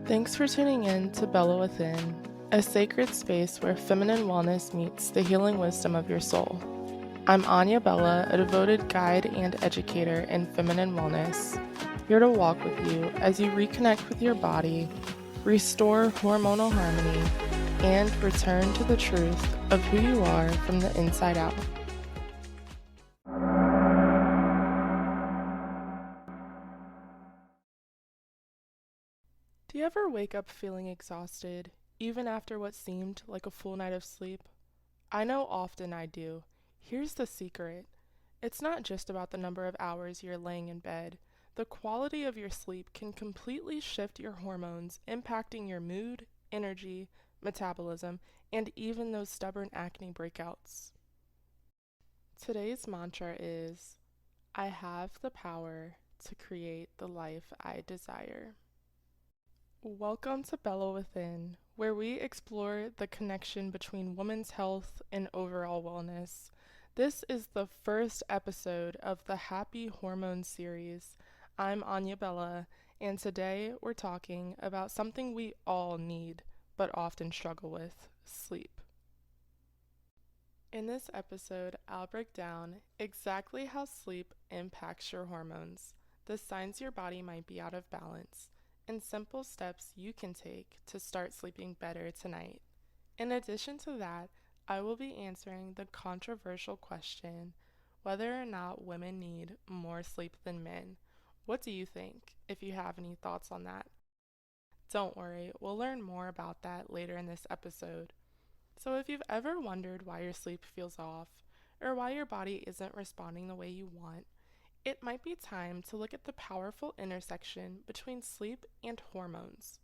Thanks for tuning in to Bella Within, a sacred space where feminine wellness meets the healing wisdom of your soul. I'm Anya Bella, a devoted guide and educator in feminine wellness, here to walk with you as you reconnect with your body, restore hormonal harmony, and return to the truth of who you are from the inside out. Do you ever wake up feeling exhausted, even after what seemed like a full night of sleep? I know often I do. Here's the secret. It's not just about the number of hours you're laying in bed. The quality of your sleep can completely shift your hormones, impacting your mood, energy, metabolism, and even those stubborn acne breakouts. Today's mantra is, I have the power to create the life I desire. Welcome to Bella Within, where we explore the connection between women's health and overall wellness. This is the first episode of the Happy Hormone series. I'm Anya Bella, and today we're talking about something we all need, but often struggle with: sleep. In this episode, I'll break down exactly how sleep impacts your hormones, the signs your body might be out of balance, and simple steps you can take to start sleeping better tonight. In addition to that, I will be answering the controversial question whether or not women need more sleep than men. What do you think, if you have any thoughts on that? Don't worry, we'll learn more about that later in this episode. So if you've ever wondered why your sleep feels off, or why your body isn't responding the way you want, it might be time to look at the powerful intersection between sleep and hormones.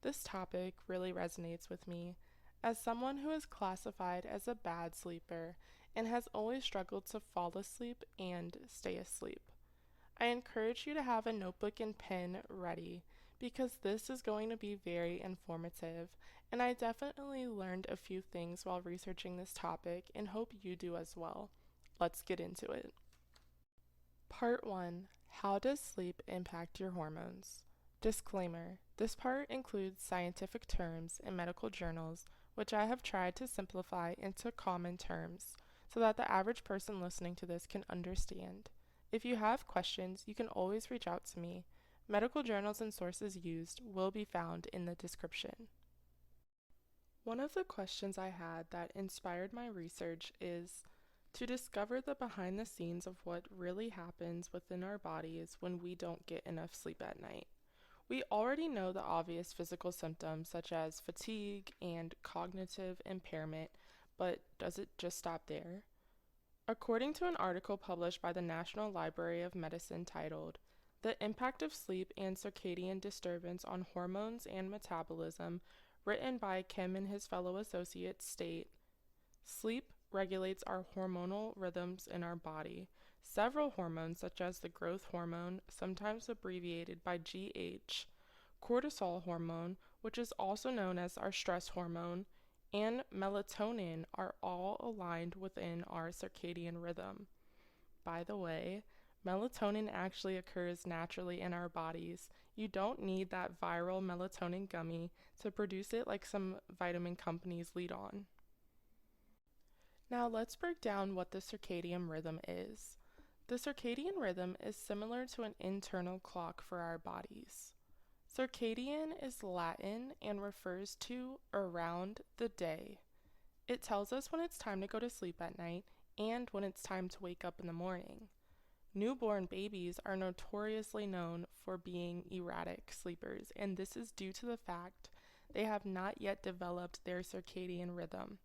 This topic really resonates with me, as someone who is classified as a bad sleeper and has always struggled to fall asleep and stay asleep. I encourage you to have a notebook and pen ready, because this is going to be very informative, and I definitely learned a few things while researching this topic and hope you do as well. Let's get into it. Part 1. How does sleep impact your hormones? Disclaimer: this part includes scientific terms and medical journals, which I have tried to simplify into common terms so that the average person listening to this can understand. If you have questions, you can always reach out to me. Medical journals and sources used will be found in the description. One of the questions I had that inspired my research is to discover the behind the scenes of what really happens within our bodies when we don't get enough sleep at night. We already know the obvious physical symptoms such as fatigue and cognitive impairment, but does it just stop there? According to an article published by the National Library of Medicine titled, "The Impact of Sleep and Circadian Disturbance on Hormones and Metabolism," written by Kim and his fellow associates, state, sleep regulates our hormonal rhythms in our body. Several hormones, such as the growth hormone, sometimes abbreviated by GH, cortisol hormone, which is also known as our stress hormone, and melatonin, are all aligned within our circadian rhythm. By the way, melatonin actually occurs naturally in our bodies. You don't need that viral melatonin gummy to produce it like some vitamin companies lead on. Now let's break down what the circadian rhythm is. The circadian rhythm is similar to an internal clock for our bodies. Circadian is Latin and refers to around the day. It tells us when it's time to go to sleep at night and when it's time to wake up in the morning. Newborn babies are notoriously known for being erratic sleepers, and this is due to the fact they have not yet developed their circadian rhythm.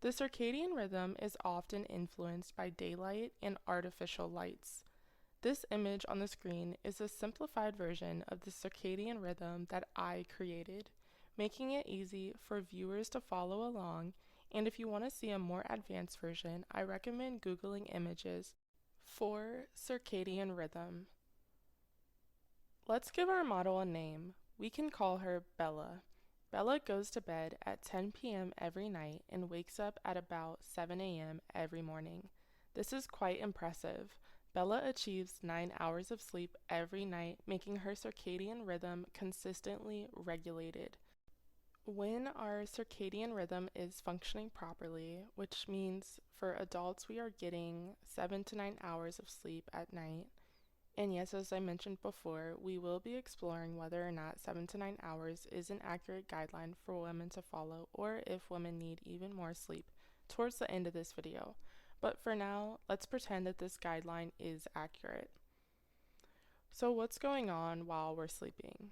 The circadian rhythm is often influenced by daylight and artificial lights. This image on the screen is a simplified version of the circadian rhythm that I created, making it easy for viewers to follow along, and if you want to see a more advanced version, I recommend Googling images for circadian rhythm. Let's give our model a name. We can call her Bella. Bella goes to bed at 10 p.m. every night and wakes up at about 7 a.m. every morning. This is quite impressive. Bella achieves 9 hours of sleep every night, making her circadian rhythm consistently regulated. When our circadian rhythm is functioning properly, which means for adults we are getting 7 to 9 hours of sleep at night, and yes, as I mentioned before, we will be exploring whether or not 7 to 9 hours is an accurate guideline for women to follow or if women need even more sleep towards the end of this video. But for now, let's pretend that this guideline is accurate. So what's going on while we're sleeping?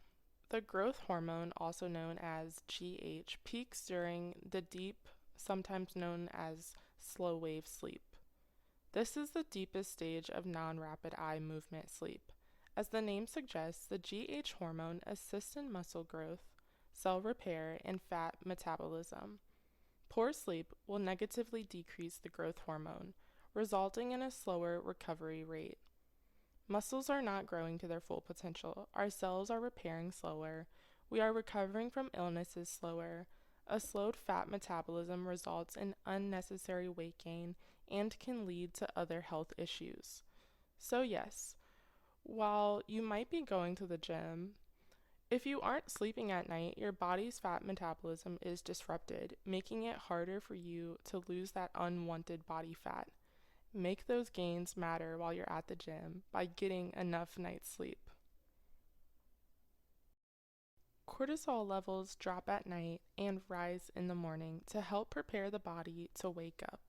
The growth hormone, also known as GH, peaks during the deep, sometimes known as slow wave sleep. This is the deepest stage of non-rapid eye movement sleep. As the name suggests, the GH hormone assists in muscle growth, cell repair, and fat metabolism. Poor sleep will negatively decrease the growth hormone, resulting in a slower recovery rate. Muscles are not growing to their full potential. Our cells are repairing slower. We are recovering from illnesses slower. A slowed fat metabolism results in unnecessary weight gain and can lead to other health issues. So yes, while you might be going to the gym, if you aren't sleeping at night, your body's fat metabolism is disrupted, making it harder for you to lose that unwanted body fat. Make those gains matter while you're at the gym by getting enough night's sleep. Cortisol levels drop at night and rise in the morning to help prepare the body to wake up.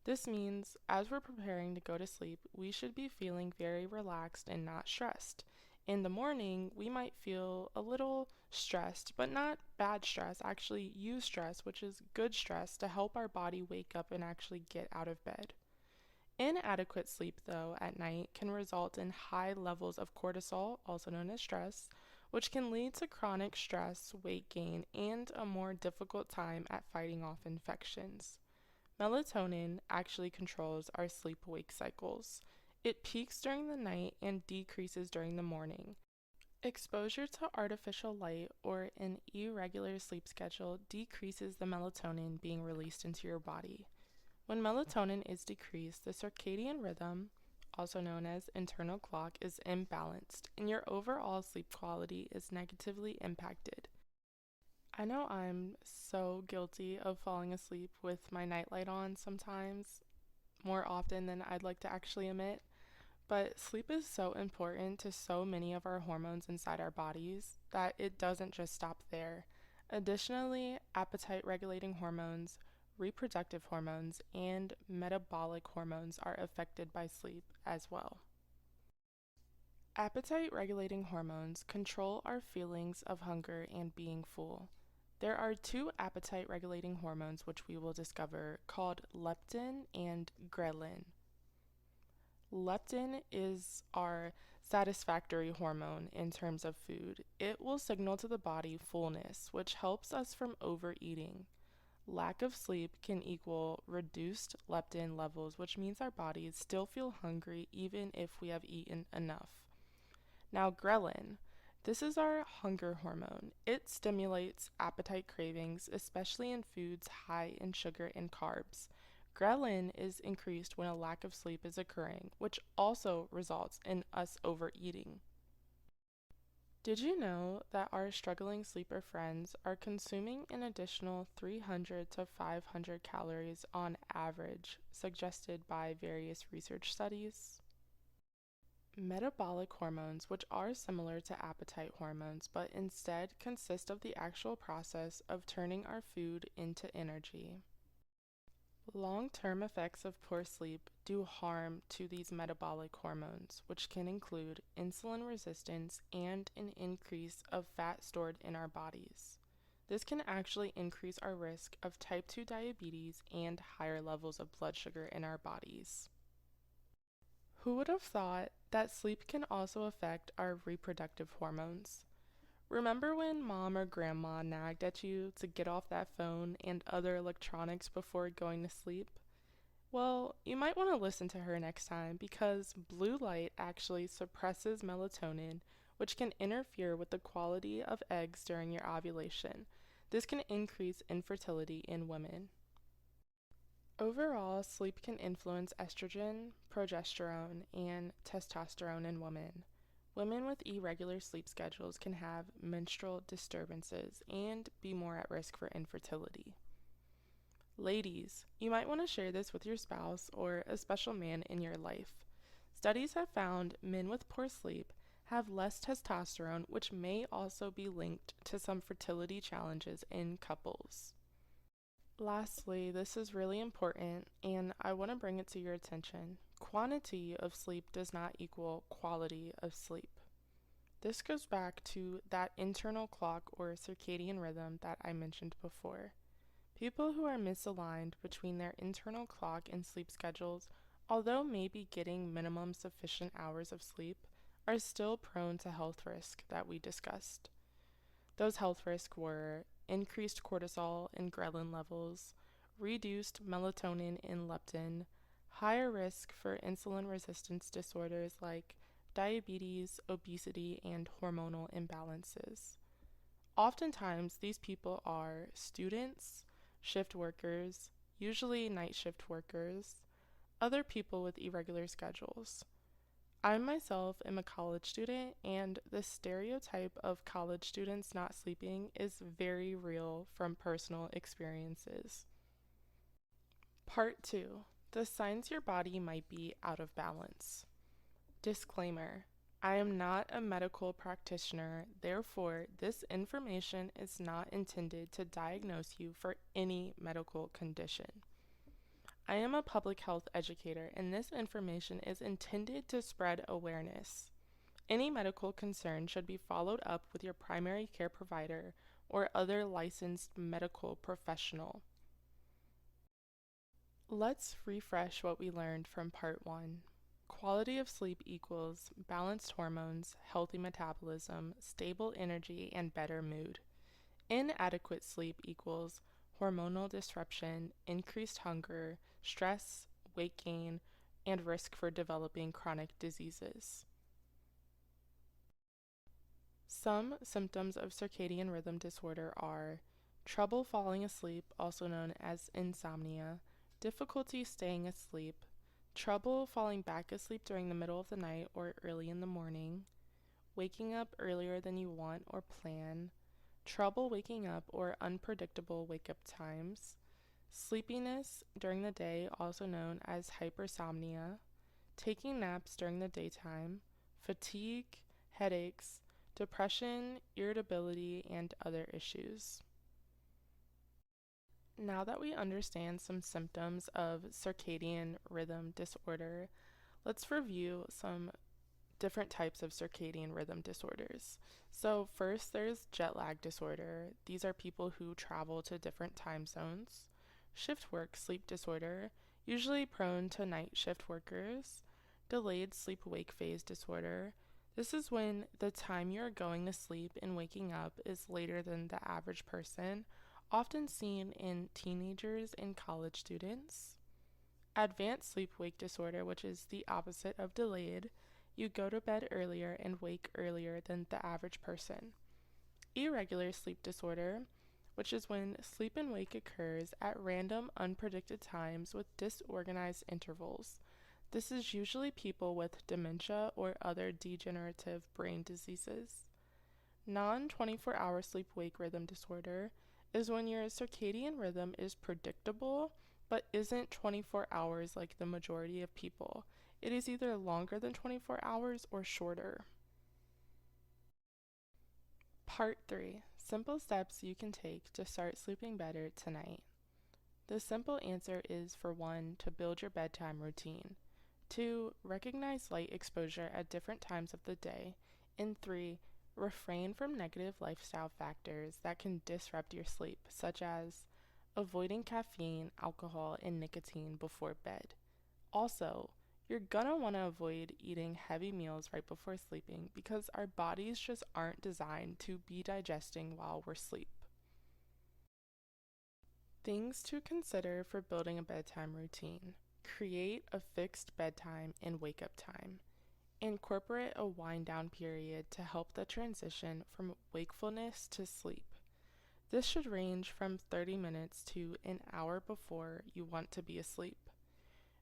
This means as we're preparing to go to sleep, we should be feeling very relaxed and not stressed. In the morning, we might feel a little stressed, but not bad stress, actually eustress, which is good stress to help our body wake up and actually get out of bed. Inadequate sleep, though, at night can result in high levels of cortisol, also known as stress, which can lead to chronic stress, weight gain, and a more difficult time at fighting off infections. Melatonin actually controls our sleep-wake cycles. It peaks during the night and decreases during the morning. Exposure to artificial light or an irregular sleep schedule decreases the melatonin being released into your body. When melatonin is decreased, the circadian rhythm, also known as internal clock, is imbalanced, and your overall sleep quality is negatively impacted. I know I'm so guilty of falling asleep with my nightlight on sometimes, more often than I'd like to actually admit, but sleep is so important to so many of our hormones inside our bodies that it doesn't just stop there. Additionally, appetite regulating hormones, reproductive hormones, and metabolic hormones are affected by sleep as well. Appetite regulating hormones control our feelings of hunger and being full. There are two appetite regulating hormones which we will discover called leptin and ghrelin. Leptin is our satisfactory hormone in terms of food. It will signal to the body fullness, which helps us from overeating. Lack of sleep can equal reduced leptin levels, which means our bodies still feel hungry even if we have eaten enough. Now, ghrelin. This is our hunger hormone. It stimulates appetite cravings, especially in foods high in sugar and carbs. Ghrelin is increased when a lack of sleep is occurring, which also results in us overeating. Did you know that our struggling sleeper friends are consuming an additional 300 to 500 calories on average, suggested by various research studies? Metabolic hormones, which are similar to appetite hormones, but instead consist of the actual process of turning our food into energy. Long-term effects of poor sleep do harm to these metabolic hormones, which can include insulin resistance and an increase of fat stored in our bodies. This can actually increase our risk of type 2 diabetes and higher levels of blood sugar in our bodies. Who would have thought that sleep can also affect our reproductive hormones? Remember when mom or grandma nagged at you to get off that phone and other electronics before going to sleep? Well, you might want to listen to her next time because blue light actually suppresses melatonin, which can interfere with the quality of eggs during your ovulation. This can increase infertility in women. Overall, sleep can influence estrogen, progesterone, and testosterone in women. Women with irregular sleep schedules can have menstrual disturbances and be more at risk for infertility. Ladies, you might want to share this with your spouse or a special man in your life. Studies have found men with poor sleep have less testosterone, which may also be linked to some fertility challenges in couples. Lastly, this is really important and I want to bring it to your attention. Quantity of sleep does not equal quality of sleep. This goes back to that internal clock or circadian rhythm that I mentioned before. People who are misaligned between their internal clock and sleep schedules, although maybe getting minimum sufficient hours of sleep, are still prone to health risk that we discussed. Those health risks were increased cortisol and ghrelin levels, reduced melatonin and leptin, higher risk for insulin resistance disorders like diabetes, obesity, and hormonal imbalances. Oftentimes, these people are students, shift workers, usually night shift workers, other people with irregular schedules. I myself am a college student, and the stereotype of college students not sleeping is very real from personal experiences. Part 2, the signs your body might be out of balance. Disclaimer: I am not a medical practitioner, therefore, this information is not intended to diagnose you for any medical condition. I am a public health educator, and this information is intended to spread awareness. Any medical concern should be followed up with your primary care provider or other licensed medical professional. Let's refresh what we learned from part 1. Quality of sleep equals balanced hormones, healthy metabolism, stable energy, and better mood. Inadequate sleep equals hormonal disruption, increased hunger, stress, weight gain, and risk for developing chronic diseases. Some symptoms of circadian rhythm disorder are trouble falling asleep, also known as insomnia, difficulty staying asleep, trouble falling back asleep during the middle of the night or early in the morning, waking up earlier than you want or plan, trouble waking up or unpredictable wake up times, sleepiness during the day, also known as hypersomnia, taking naps during the daytime, fatigue, headaches, depression, irritability, and other issues. Now that we understand some symptoms of circadian rhythm disorder, let's review some different types of circadian rhythm disorders. So, first, there's jet lag disorder. These are people who travel to different time zones. Shift work sleep disorder, usually prone to night shift workers. Delayed sleep wake phase disorder. This is when the time you're going to sleep and waking up is later than the average person, often seen in teenagers and college students. Advanced sleep wake disorder, which is the opposite of delayed. You go to bed earlier and wake earlier than the average person. Irregular sleep disorder, which is when sleep and wake occurs at random, unpredicted times with disorganized intervals. This is usually people with dementia or other degenerative brain diseases. Non 24-hour sleep wake rhythm disorder is when your circadian rhythm is predictable but isn't 24 hours like the majority of people. It is either longer than 24 hours or shorter. Part 3. Simple steps you can take to start sleeping better tonight. The simple answer is for 1, to build your bedtime routine, 2, recognize light exposure at different times of the day, and 3, refrain from negative lifestyle factors that can disrupt your sleep, such as avoiding caffeine, alcohol, and nicotine before bed. Also, you're gonna want to avoid eating heavy meals right before sleeping because our bodies just aren't designed to be digesting while we're asleep. Things to consider for building a bedtime routine: create a fixed bedtime and wake up time. Incorporate a wind down period to help the transition from wakefulness to sleep. This should range from 30 minutes to an hour before you want to be asleep.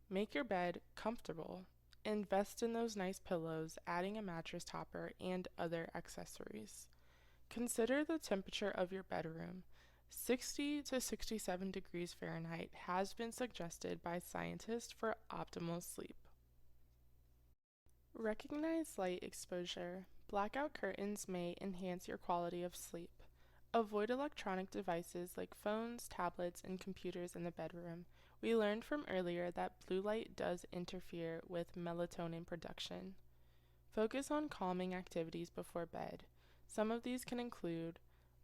Make your bed comfortable. Invest in those nice pillows, adding a mattress topper, and other accessories. Consider the temperature of your bedroom. 60 to 67 degrees Fahrenheit has been suggested by scientists for optimal sleep. Recognize light exposure. Blackout curtains may enhance your quality of sleep. Avoid electronic devices like phones, tablets, and computers in the bedroom. We learned from earlier that blue light does interfere with melatonin production. Focus on calming activities before bed. Some of these can include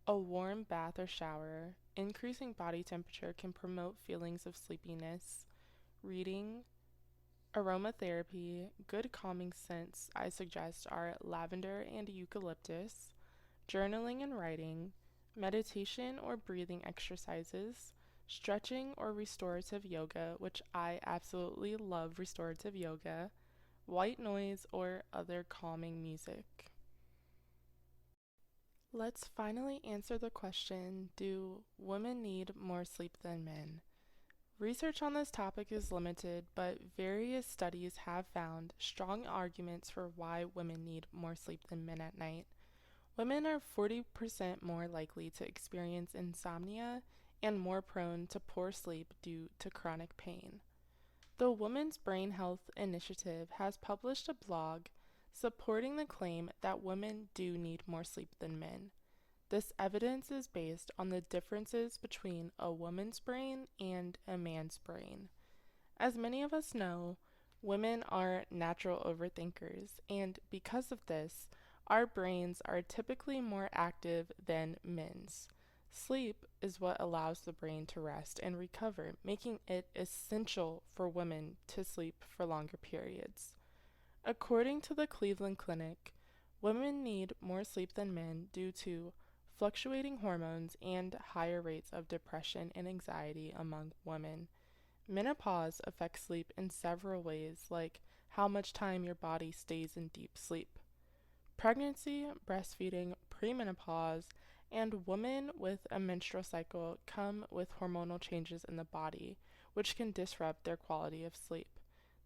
a warm bath or shower. Increasing body temperature can promote feelings of sleepiness. Reading, aromatherapy, good calming scents I suggest are lavender and eucalyptus. Journaling and writing, meditation or breathing exercises, stretching or restorative yoga, which I absolutely love restorative yoga, white noise, or other calming music. Let's finally answer the question, do women need more sleep than men? Research on this topic is limited, but various studies have found strong arguments for why women need more sleep than men at night. Women are 40% more likely to experience insomnia and more prone to poor sleep due to chronic pain. The Women's Brain Health Initiative has published a blog supporting the claim that women do need more sleep than men. This evidence is based on the differences between a woman's brain and a man's brain. As many of us know, women are natural overthinkers, and because of this, our brains are typically more active than men's. Sleep is what allows the brain to rest and recover, making it essential for women to sleep for longer periods. According to the Cleveland Clinic, women need more sleep than men due to fluctuating hormones and higher rates of depression and anxiety among women. Menopause affects sleep in several ways, like how much time your body stays in deep sleep. Pregnancy, breastfeeding, premenopause, and women with a menstrual cycle come with hormonal changes in the body, which can disrupt their quality of sleep.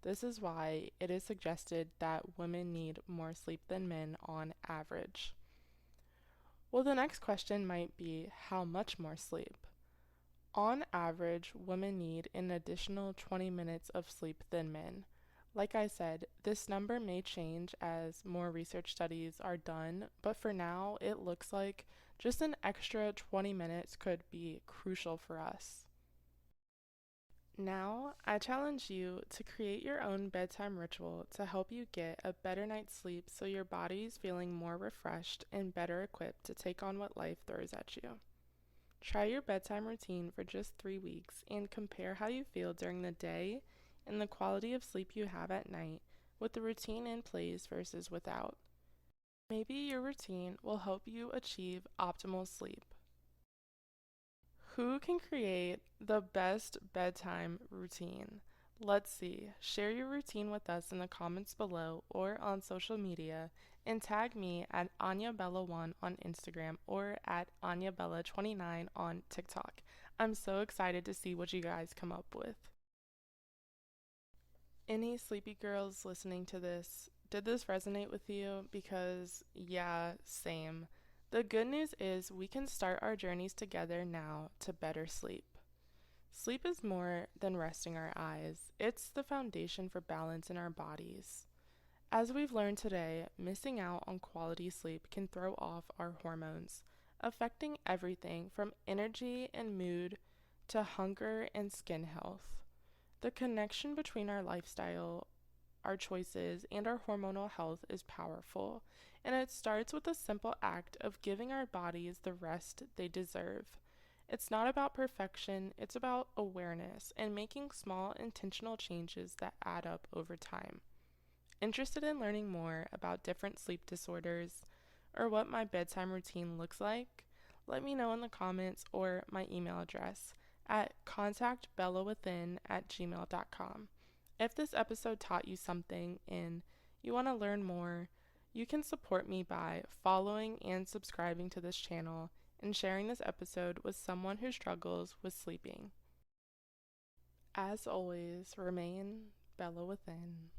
This is why it is suggested that women need more sleep than men on average. Well, the next question might be how much more sleep? On average, women need an additional 20 minutes of sleep than men. Like I said, this number may change as more research studies are done, but for now, it looks like just an extra 20 minutes could be crucial for us. Now, I challenge you to create your own bedtime ritual to help you get a better night's sleep so your body's feeling more refreshed and better equipped to take on what life throws at you. Try your bedtime routine for just 3 weeks and compare how you feel during the day and the quality of sleep you have at night with the routine in place versus without. Maybe your routine will help you achieve optimal sleep. Who can create the best bedtime routine? Let's see. Share your routine with us in the comments below or on social media and tag me at AnyaBella1 on Instagram or at AnyaBella29 on TikTok. I'm so excited to see what you guys come up with. Any sleepy girls listening to this, did this resonate with you? Because, yeah, same. The good news is we can start our journeys together now to better sleep. Sleep is more than resting our eyes, it's the foundation for balance in our bodies. As we've learned today, missing out on quality sleep can throw off our hormones, affecting everything from energy and mood to hunger and skin health. The connection between our lifestyle, our choices, and our hormonal health is powerful, and it starts with the simple act of giving our bodies the rest they deserve. It's not about perfection, it's about awareness and making small intentional changes that add up over time. Interested in learning more about different sleep disorders or what my bedtime routine looks like? Let me know in the comments or my email address at contactbellawithin@gmail.com. If this episode taught you something and you want to learn more, you can support me by following and subscribing to this channel and sharing this episode with someone who struggles with sleeping. As always, remain Bella within.